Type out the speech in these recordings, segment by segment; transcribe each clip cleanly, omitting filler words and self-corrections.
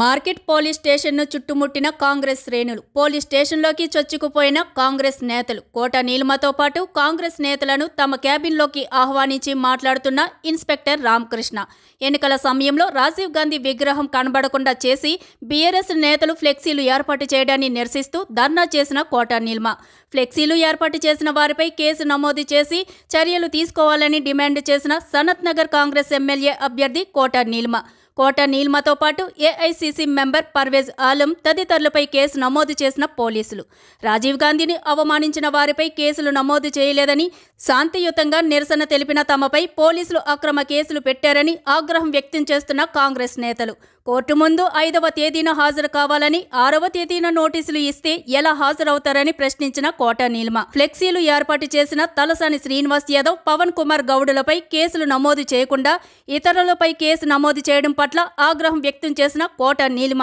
Market police స్టేషన్ను చుట్టుముట్టిన కాంగ్రెస్ శ్రేణులు, police స్టేషన్లోకి చొచ్చుకుపోయిన Congress నేతలు, కోట నీలిమతో పాటు కాంగ్రెస్ నేతలను తమ క్యాబిన్లోకి ఆహ్వానించి మాట్లాడుతున్న ఇన్స్పెక్టర్ రామకృష్ణ. ఎన్నికల సమయంలో రాజీవ్ గాంధీ విగ్రహం కనబడకుండా చేసి బీఆర్ఎస్ నేతలు ఫ్లెక్సీలు ఏర్పాటు చేయడాన్ని నిరసిస్తూ ధర్నా చేసిన కోట నీలిమ, ఫ్లెక్సీలు ఏర్పాటు చేసిన వారిపై కేసు నమోదు చేసి చర్యలు తీసుకోవాలని డిమాండ్ చేసిన సనత్ నగర్ కాంగ్రెస్ ఎమ్మెల్యే అభ్యర్థి కోట నీలిమ. కోట నీలిమతో పాటు ఏఐసీసీ మెంబర్ పర్వేజ్ ఆలం తదితరులపై కేసు నమోదు చేసిన పోలీసులు, రాజీవ్ గాంధీని అవమానించిన వారిపై కేసులు నమోదు చేయలేదని, శాంతియుతంగా నిరసన తెలిపిన తమపై పోలీసులు అక్రమ కేసులు పెట్టారని ఆగ్రహం వ్యక్తం చేస్తున్న కాంగ్రెస్ నేతలు, కోర్టు ముందు 5వ తేదీన హాజరు కావాలని, 6వ తేదీన నోటీసులు ఇస్తే ఎలా హాజరవుతారని ప్రశ్నించిన కోట నీలిమ, ఫ్లెక్సీలు ఏర్పాటు చేసిన తలసాని శ్రీనివాస్ యాదవ్, పవన్ కుమార్ గౌడులపై కేసులు నమోదు చేయకుండా ఇతరులపై కేసు నమోదు చేయడం పట్ల ఆగ్రహం వ్యక్తం చేసిన కోట నీలిమ.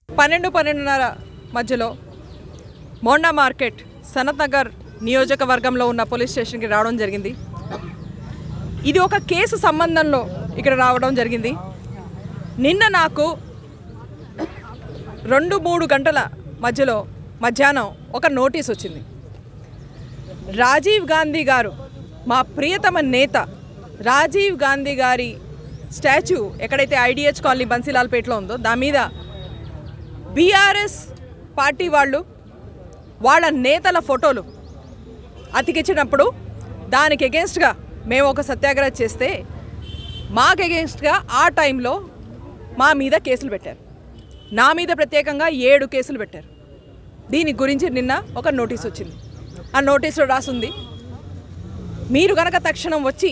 12-12:30 మధ్యలో మోండా మార్కెట్ సనత్ నగర్ నియోజకవర్గంలో ఉన్న పోలీస్ స్టేషన్కి రావడం జరిగింది. ఇది ఒక కేసు సంబంధంలో ఇక్కడ రావడం జరిగింది. నిన్న నాకు 2-3 గంటల మధ్యలో మధ్యాహ్నం ఒక నోటీస్ వచ్చింది. రాజీవ్ గాంధీ గారు, మా ప్రియతమ నేత రాజీవ్ గాంధీ గారి స్టాచ్యూ ఎక్కడైతే ఐడిహెచ్ కాలనీ బన్సీలాల్పేటలో ఉందో దాని మీద బీఆర్ఎస్ పార్టీ వాళ్ళ నేతల ఫోటోలు అతికించినప్పుడు దానికి ఎగెన్స్ట్గా మేము ఒక సత్యాగ్రహం చేస్తే మాకు ఎగెన్స్ట్గా ఆ టైంలో మా మీద కేసులు పెట్టారు. నా మీద ప్రత్యేకంగా 7 కేసులు పెట్టారు. దీని గురించి నిన్న ఒక నోటీస్ వచ్చింది. ఆ నోటీసులో రాసుంది, మీరు కనుక తక్షణం వచ్చి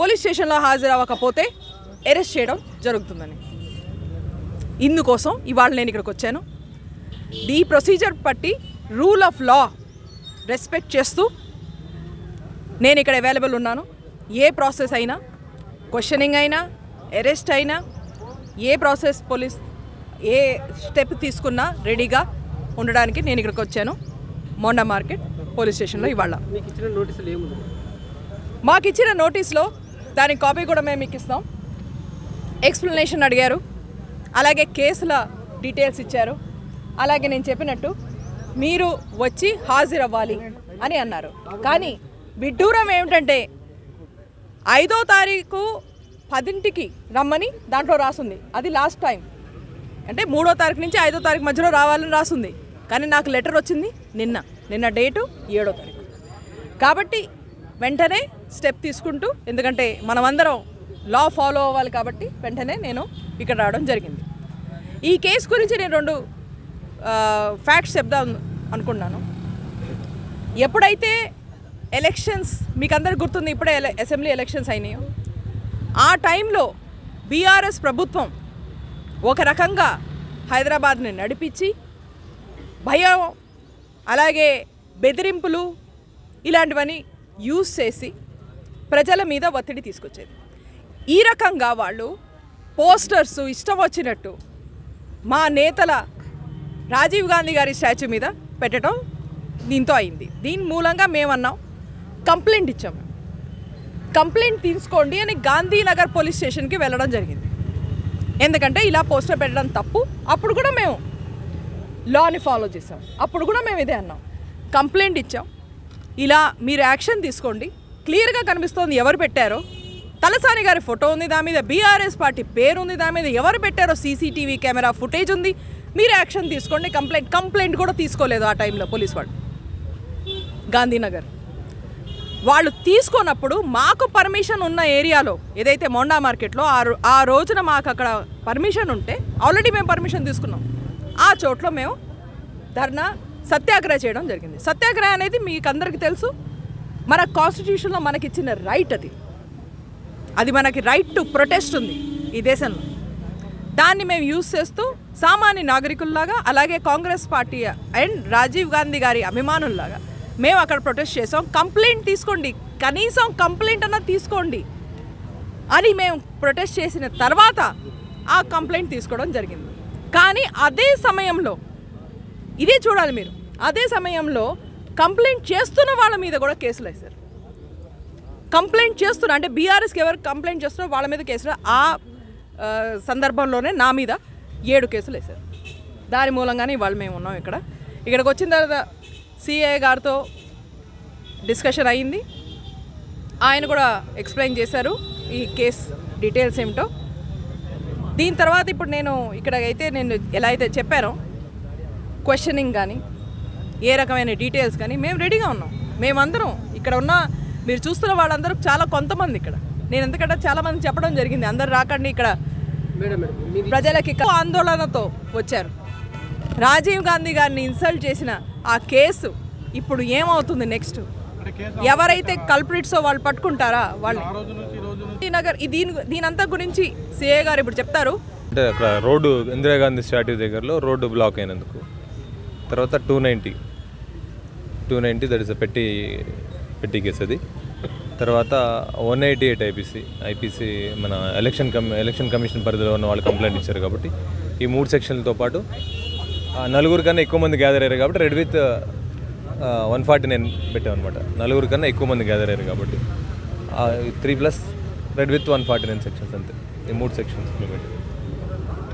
పోలీస్ స్టేషన్లో హాజరవ్వకపోతే అరెస్ట్ చేయడం జరుగుతుందని. ఇందుకోసం ఇవాళ నేను ఇక్కడికి వచ్చాను. ఈ ప్రొసీజర్ బట్టి రూల్ ఆఫ్ లా రెస్పెక్ట్ చేస్తూ నేను ఇక్కడ అవైలబుల్ ఉన్నాను. ఏ ప్రాసెస్ అయినా, క్వశ్చనింగ్ అయినా, అరెస్ట్ అయినా, ఏ ప్రాసెస్ పోలీస్ ఏ స్టెప్ తీసుకున్నా రెడీగా ఉండడానికి నేను ఇక్కడికి వచ్చాను. మోండా మార్కెట్ పోలీస్ స్టేషన్లో ఇవాళ మాకు ఇచ్చిన నోటీస్లో దాని కాపీ కూడా మేము మీకు ఇస్తాం. ఎక్స్ప్లెనేషన్ అడిగారు, అలాగే కేసుల డీటెయిల్స్ ఇచ్చారు. అలాగే నేను చెప్పినట్టు మీరు వచ్చి హాజరవ్వాలి అని అన్నారు. కానీ విడ్డూరం ఏమిటంటే 5వ తారీఖు 10ంటికి రమ్మని దాంట్లో రాసుంది. అది లాస్ట్ టైం, అంటే 3వ తారీఖు నుంచి 5వ తారీఖు మధ్యలో రావాలని రాసుంది. కానీ నాకు లెటర్ వచ్చింది నిన్న డేటు 7వ తారీఖు. కాబట్టి వెంటనే స్టెప్ తీసుకుంటూ, ఎందుకంటే మనమందరం లా ఫాలో అవ్వాలి కాబట్టి వెంటనే నేను ఇక్కడ రావడం జరిగింది. ఈ కేసు గురించి నేను 2 ఫ్యాక్ట్స్ చెప్దాం అనుకున్నాను. ఎప్పుడైతే ఎలక్షన్స్, మీకు అందరికి గుర్తుంది, ఇప్పుడే అసెంబ్లీ ఎలక్షన్స్ అయినాయో, ఆ టైంలో బీఆర్ఎస్ ప్రభుత్వం ఒక రకంగా హైదరాబాద్ని నడిపించి భయం, అలాగే బెదిరింపులు ఇలాంటివన్నీ యూజ్ చేసి ప్రజల మీద ఒత్తిడి తీసుకొచ్చేది. ఈ రకంగా వాళ్ళు పోస్టర్స్ ఇష్టం వచ్చినట్టు మా నేతల రాజీవ్ గాంధీ గారి స్టాచ్యూ మీద పెట్టడం దీంతో అయింది. దీని మూలంగా మేమన్నాం, కంప్లైంట్ ఇచ్చాము. కంప్లైంట్ తీసుకోండి అని గాంధీనగర్ పోలీస్ స్టేషన్కి వెళ్ళడం జరిగింది. ఎందుకంటే ఇలా పోస్టర్ పెట్టడం తప్పు. అప్పుడు కూడా మేము లాని ఫాలో చేసాం. అప్పుడు కూడా మేము ఇదే అన్నాం, కంప్లైంట్ ఇచ్చాం, ఇలా మీరు యాక్షన్ తీసుకోండి. క్లియర్గా కనిపిస్తోంది ఎవరు పెట్టారో. తలసాని గారి ఫోటో ఉంది, దాని మీద బీఆర్ఎస్ పార్టీ పేరు ఉంది, దాని మీద ఎవరు పెట్టారో సీసీటీవీ కెమెరా ఫుటేజ్ ఉంది. మీరు యాక్షన్ తీసుకోండి. కంప్లైంట్ కూడా తీసుకోలేదు ఆ టైంలో పోలీస్ వాళ్ళు. గాంధీనగర్ వాళ్ళు తీసుకున్నప్పుడు మాకు పర్మిషన్ ఉన్న ఏరియాలో, ఏదైతే మోండా మార్కెట్లో ఆ రోజున మాకు అక్కడ పర్మిషన్ ఉంటే, ఆల్రెడీ మేము పర్మిషన్ తీసుకున్నాం. ఆ చోట్లో మేము ధర్నా సత్యాగ్రహం చేయడం జరిగింది. సత్యాగ్రహం అనేది మీకు అందరికీ తెలుసు, మన కాన్స్టిట్యూషన్లో మనకి ఇచ్చిన రైట్. అది మనకి రైట్ టు ప్రొటెస్ట్ ఉంది ఈ దేశంలో. దాన్ని మేము యూజ్ చేస్తూ సామాన్య నాగరికుల్లాగా, అలాగే కాంగ్రెస్ పార్టీ అండ్ రాజీవ్ గాంధీ గారి అభిమానుల్లాగా మేము అక్కడ ప్రొటెస్ట్ చేసాం. కంప్లైంట్ తీసుకోండి, కనీసం కంప్లైంట్ అన్నా తీసుకోండి అని మేము ప్రొటెస్ట్ చేసిన తర్వాత ఆ కంప్లైంట్ తీసుకోవడం జరిగింది. కానీ అదే సమయంలో, ఇదే చూడాలి మీరు, అదే సమయంలో కంప్లైంట్ చేస్తున్న వాళ్ళ మీద కూడా కేసులు వేశారు. కంప్లైంట్ చేస్తున్నా అంటే బీఆర్ఎస్కి ఎవరు కంప్లైంట్ చేస్తున్నారో వాళ్ళ మీద కేసులు. ఆ సందర్భంలోనే నా మీద 7 కేసులు వేశారు. దాని మూలంగానే ఇవాళ మేము ఉన్నాం ఇక్కడికి వచ్చిన తర్వాత సిఐ గారితో డిస్కషన్ అయ్యింది. ఆయన కూడా ఎక్స్ప్లెయిన్ చేశారు ఈ కేస్ డీటెయిల్స్ ఏమిటో. దీని తర్వాత ఇప్పుడు నేను నేను ఎలా అయితే చెప్పానో క్వశ్చనింగ్ కానీ ఏ రకమైన డీటెయిల్స్ కానీ మేము రెడీగా ఉన్నాం. మేమందరం ఇక్కడ ఉన్న మీరు చూస్తున్న వాళ్ళందరూ చాలా కొంతమంది నేను ఎందుకంటే చాలామంది చెప్పడం జరిగింది, అందరు రాకండి, ఇక్కడ ప్రజలకి ఆందోళనతో వచ్చారు. రాజీవ్ గాంధీ గారిని ఇన్సల్ట్ చేసిన ఆ కేసు ఇప్పుడు ఏమవుతుంది నెక్స్ట్? ఎవరైతే కల్ప్రిట్సో వాళ్ళు పట్టుకుంటారా వాళ్ళు నగర్ దీనంతా గురించి సిఏ గారు ఇప్పుడు చెప్తారు. అంటే అక్కడ రోడ్డు ఇందిరాగాంధీ స్టాట్యూ దగ్గరలో రోడ్డు బ్లాక్ అయినందుకు, తర్వాత 290 దట్ ఇస్ పెట్టి కేసు అది. తర్వాత 188 ఐపీసీ మన ఎలక్షన్ కమిషన్ పరిధిలో ఉన్న వాళ్ళు కంప్లైంట్ ఇచ్చారు కాబట్టి ఈ 3 సెక్షన్లతో పాటు 4 కన్నా ఎక్కువ మంది గ్యాదర్ అయ్యారు కాబట్టి రెడ్ విత్ 149 పెట్టామన్నమాట. 4 కన్నా ఎక్కువ మంది గ్యాదర్ అయ్యారు కాబట్టి 3+ రెడ్ విత్ 149 సెక్షన్స్ అంతే. ఈ 3 సెక్షన్స్ పెట్టి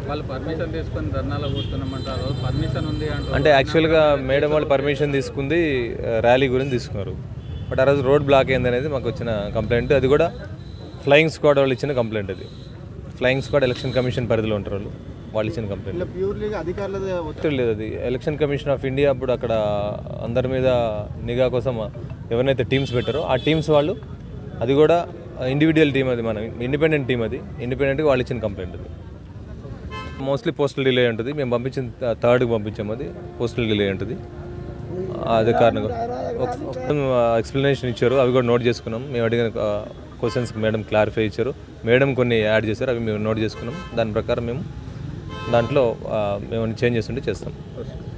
వాళ్ళు పర్మిషన్ తీసుకొని ధర్నాలో కూర్చున్నామంటారు. పర్మిషన్ ఉంది అంటే యాక్చువల్గా మేడం వాళ్ళు పర్మిషన్ తీసుకుంది ర్యాలీ గురించి తీసుకున్నారు. బట్ ఆ రోజు రోడ్ బ్లాక్ అయింది అనేది మాకు వచ్చిన కంప్లైంట్. అది కూడా ఫ్లయింగ్ స్క్వాడ్ వాళ్ళు ఇచ్చిన కంప్లైంట్. అది ఫ్లయింగ్ స్క్వాడ్ ఎలక్షన్ కమిషన్ పరిధిలో ఉంటారు వాళ్ళు ఇచ్చిన కంప్లైంట్. ఒత్తిడి లేదు, అది ఎలక్షన్ కమిషన్ ఆఫ్ ఇండియా అప్పుడు అక్కడ అందరి మీద నిఘా కోసం ఎవరైతే టీమ్స్ పెట్టారో ఆ టీమ్స్ వాళ్ళు, అది కూడా ఇండివిజువల్ టీం, అది మన ఇండిపెండెంట్ టీం, అది ఇండిపెండెంట్గా వాళ్ళు ఇచ్చిన కంప్లైంట్. అది మోస్ట్లీ పోస్టల్ డిలే ఉంటుంది. మేము పంపించిన 3కి పంపించాము, అది పోస్టల్ డిలే ఉంటుంది. అదే కారణంగా ఎక్స్ప్లెనేషన్ ఇచ్చారు, అవి కూడా నోట్ చేసుకున్నాం. మేము అడిగిన క్వశ్చన్స్కి మేడం క్లారిఫై ఇచ్చారు. మేడం కొన్ని యాడ్ చేశారు, అవి మేము నోట్ చేసుకున్నాం. దాని ప్రకారం మేము దాంట్లో మేము చేంజెస్ ఉంటే చేస్తాం.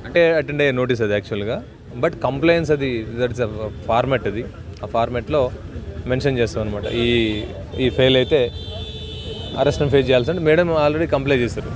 అంటే అటెండ్ అయ్యే నోటీస్ అది యాక్చువల్గా. బట్ కంప్లైంట్స్ అది దట్స్ ఫార్మాట్, అది ఆ ఫార్మాట్లో మెన్షన్ చేస్తాం అనమాట. ఈ ఫెయిల్ అయితే అరెస్ట్ని ఫేస్ చేయాల్సి అంటే మేడం ఆల్రెడీ కంప్లైంట్ చేశారు.